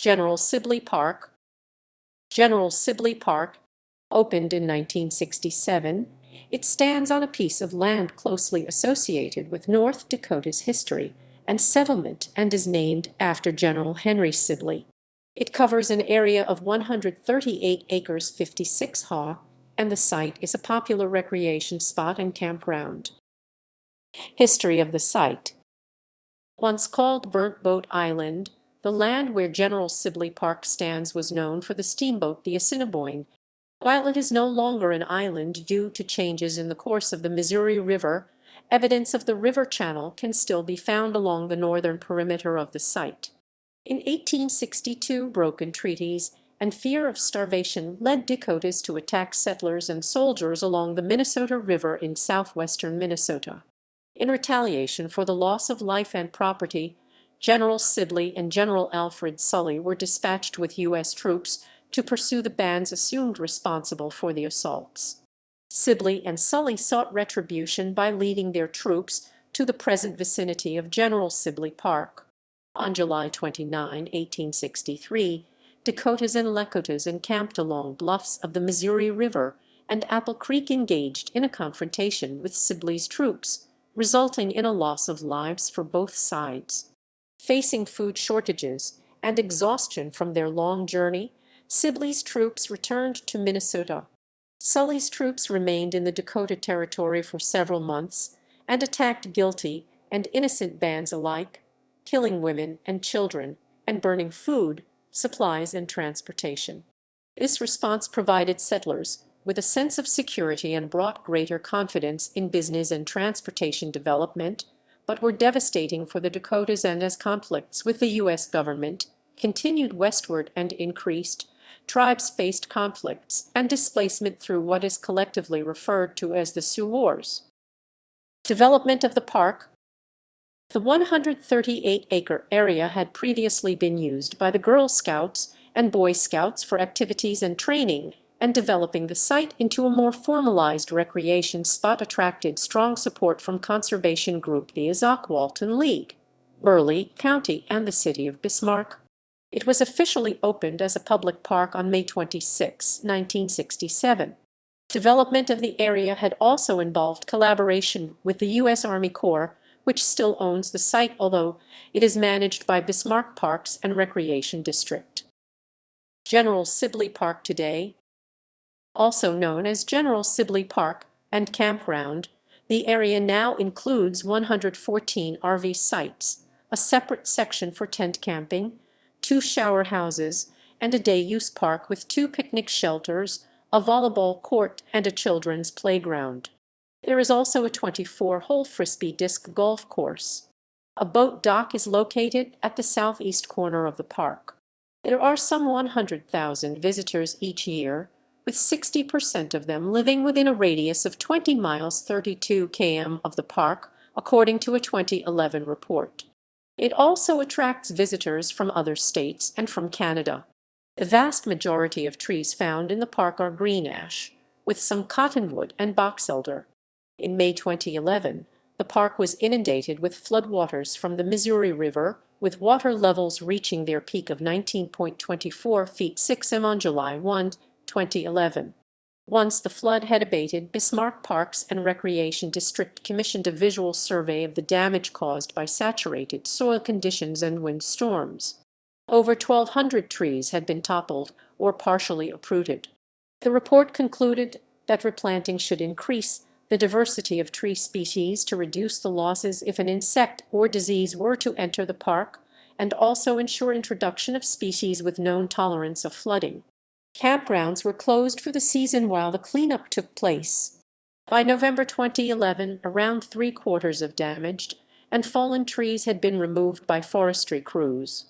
General Sibley Park. General Sibley Park opened in 1967. It stands on a piece of land closely associated with North Dakota's history and settlement and is named after General Henry Sibley. It covers an area of 138 acres 56 ha, and the site is a popular recreation spot and campground. History of the site. Once called Burnt Boat Island, the land where General Sibley Park stands was known for the steamboat the Assiniboine. While it is no longer an island due to changes in the course of the Missouri River, evidence of the river channel can still be found along the northern perimeter of the site. In 1862, broken treaties and fear of starvation led Dakotas to attack settlers and soldiers along the Minnesota River in southwestern Minnesota. In retaliation for the loss of life and property, General Sibley and General Alfred Sully were dispatched with U.S. troops to pursue the bands assumed responsible for the assaults. Sibley and Sully sought retribution by leading their troops to the present vicinity of General Sibley Park. On July 29, 1863, Dakotas and Lakotas encamped along bluffs of the Missouri River, and Apple Creek engaged in a confrontation with Sibley's troops, resulting in a loss of lives for both sides. Facing food shortages and exhaustion from their long journey, Sibley's troops returned to Minnesota. Sully's troops remained in the Dakota Territory for several months and attacked guilty and innocent bands alike, killing women and children and burning food, supplies, and transportation. This response provided settlers with a sense of security and brought greater confidence in business and transportation development, but were devastating for the Dakotas, and as conflicts with the U.S. government continued westward and increased, tribes faced conflicts and displacement through what is collectively referred to as the Sioux Wars. Development of the park. The 138-acre area had previously been used by the Girl Scouts and Boy Scouts for activities and training, and developing the site into a more formalized recreation spot attracted strong support from conservation group the Walton League, Burleigh County, and the city of Bismarck. It was officially opened as a public park on May 26, 1967. Development of the area had also involved collaboration with the U.S. Army Corps, which still owns the site, although it is managed by Bismarck Parks and Recreation District. General Sibley Park today. Also known as General Sibley Park and Campground, the area now includes 114 RV sites, a separate section for tent camping, 2 shower houses, and a day-use park with 2 picnic shelters, a volleyball court, and a children's playground. There is also a 24-hole frisbee disc golf course. A boat dock is located at the southeast corner of the park. There are some 100,000 visitors each year, with 60% of them living within a radius of 20 miles 32 km of the park, according to a 2011 report. It also attracts visitors from other states and from Canada. The vast majority of trees found in the park are green ash, with some cottonwood and box elder. In May 2011, the park was inundated with floodwaters from the Missouri River, with water levels reaching their peak of 19.24 feet 6 m on July 1, 2011. Once the flood had abated, Bismarck Parks and Recreation District commissioned a visual survey of the damage caused by saturated soil conditions and windstorms. Over 1,200 trees had been toppled or partially uprooted. The report concluded that replanting should increase the diversity of tree species to reduce the losses if an insect or disease were to enter the park, and also ensure introduction of species with known tolerance of flooding. Campgrounds were closed for the season while the cleanup took place. By November 2011, around 3/4 of damaged and fallen trees had been removed by forestry crews.